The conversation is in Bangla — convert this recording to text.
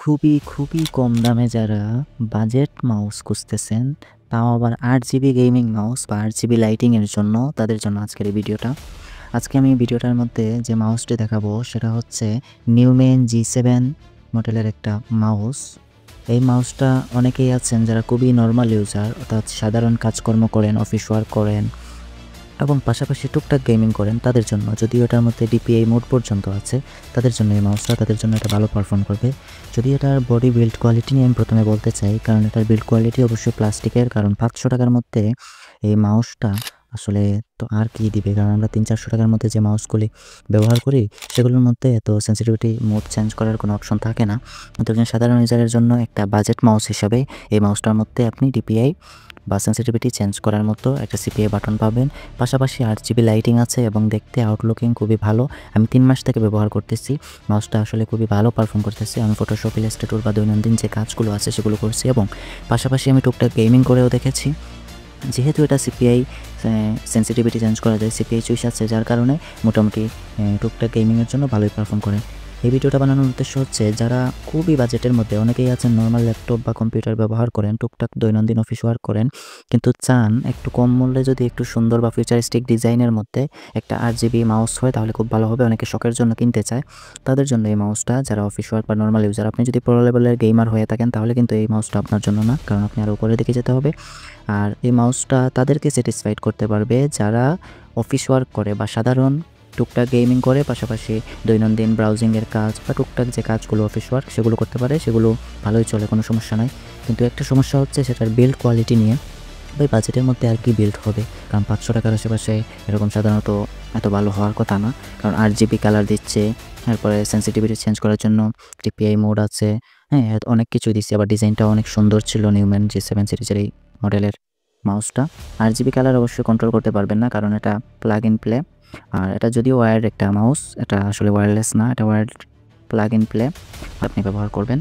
খুবই কম দামে যারা বাজেট মাউস খুঁজতেছেন, তাও আবার 8 জিবি গেমিং মাউস বা 8 জিবি লাইটিংয়ের জন্য, তাদের জন্য আজকের এই ভিডিওটা। আজকে আমি ভিডিওটার মধ্যে যে মাউসটি দেখাবো সেটা হচ্ছে নিউম্যান G7 মডেলের একটা মাউস। এই মাউসটা অনেকেই আছেন যারা খুবই নরমাল ইউজার, অর্থাৎ সাধারণ কাজকর্ম করেন, অফিস ওয়ার্ক করেন এবং পাশাপাশি টুকটাক গেমিং করেন তাদের জন্য। যদিও এটার মধ্যে DPI মোড পর্যন্ত আছে, তাদের জন্য এই মাউসটা, তাদের জন্য এটা ভালো পারফর্ম করবে। যদি এটার বডি বিল্ড কোয়ালিটি নিয়ে আমি প্রথমে বলতে চাই, কারণ এটার বিল্ড কোয়ালিটি অবশ্যই প্লাস্টিকের, কারণ 500 টাকার মধ্যে এই মাউসটা আসলে তো আর কি দিবে, কারণ আমরা 300-400 টাকার মধ্যে যে মাউসগুলি ব্যবহার করি সেগুলোর মধ্যে এত সেন্সিটিভিটি মোড চেঞ্জ করার কোনো অপশন থাকে না। কিন্তু একজন সাধারণ ইউজারের জন্য একটা বাজেট মাউস হিসাবে এই মাউসটার মধ্যে আপনি DPI বা সেন্সিটিভিটি চেঞ্জ করার মতো একটা CPI বাটন পাবেন। পাশাপাশি 8 জিবি লাইটিং আছে এবং দেখতে আউটলুকিং খুবই ভালো। আমি 3 মাস থেকে ব্যবহার করতেছি, মাউসটা আসলে খুবই ভালো পারফর্ম করতেছে। আমি ফটোশপ, ইলাস্ট্রেটর বা দৈনন্দিন যে কাজগুলো আছে সেগুলো করছি এবং পাশাপাশি আমি টুকটাক গেমিং করেও দেখেছি। যেহেতু এটা CPI সেন্সিটিভিটি চেঞ্জ করা যায়, CPI চুইস আছে, যার কারণে মোটামুটি টুকটাক গেমিংয়ের জন্য ভালোই পারফর্ম করে। এই ভিডিওটা বানানোর উদ্দেশ্য হচ্ছে যারা খুবই বাজেটের মধ্যে, অনেকেই আছেন নর্মাল ল্যাপটপ বা কম্পিউটার ব্যবহার করেন, টুকটাক দৈনন্দিন অফিস ওয়ার্ক করেন, কিন্তু চান একটু কম মূল্যে যদি একটু সুন্দর বা ফিউচারিস্টিক ডিজাইনের মধ্যে একটা 8 জিবি মাউস হয় তাহলে খুব ভালো হবে। অনেকে শখের জন্য কিনতে চায়, তাদের জন্য এই মাউসটা। যারা অফিস ওয়ার্ক বা নর্মাল ইউজার, আপনি যদি প্রো লেভেলের গেমার হয়ে থাকেন তাহলে কিন্তু এই মাউসটা আপনার জন্য না, কারণ আপনি আরও উপরের দিকে যেতে হবে। আর এই মাউসটা তাদেরকে স্যাটিসফাইড করতে পারবে যারা অফিস ওয়ার্ক করে বা সাধারণ টুকটাক গেমিং করে, পাশাপাশি দৈনন্দিন ব্রাউজিংয়ের কাজ বা টুকটাক যে কাজগুলো অফিস ওয়ার্ক সেগুলো করতে পারে, সেগুলো ভালোই চলে, কোনো সমস্যা নাই। কিন্তু একটা সমস্যা হচ্ছে সেটার বিল্ড কোয়ালিটি নিয়ে। ভাই বাজেটের মধ্যে আর কি বিল্ড হবে, কারণ 500 টাকার আশেপাশে এরকম সাধারণত এত ভালো হওয়ার কথা না, কারণ 8 জিবি কালার দিচ্ছে, তারপরে সেন্সিটিভিটি চেঞ্জ করার জন্য DPI মোড আছে, হ্যাঁ অনেক কিছু দিচ্ছে। আবার ডিজাইনটাও অনেক সুন্দর ছিল নিউম্যান G7 সিরিজের এই মডেলের মাউসটা। 8 জিবি কালার অবশ্যই কন্ট্রোল করতে পারবেন না, কারণ এটা প্লাগ ইন প্লে। আর এটা যদিও ওয়্যার্ড একটা মাউস, এটা আসলে ওয়্যারলেস না, এটা ওয়্যার্ড প্লাগ ইন প্লে আপনি ব্যবহার করবেন।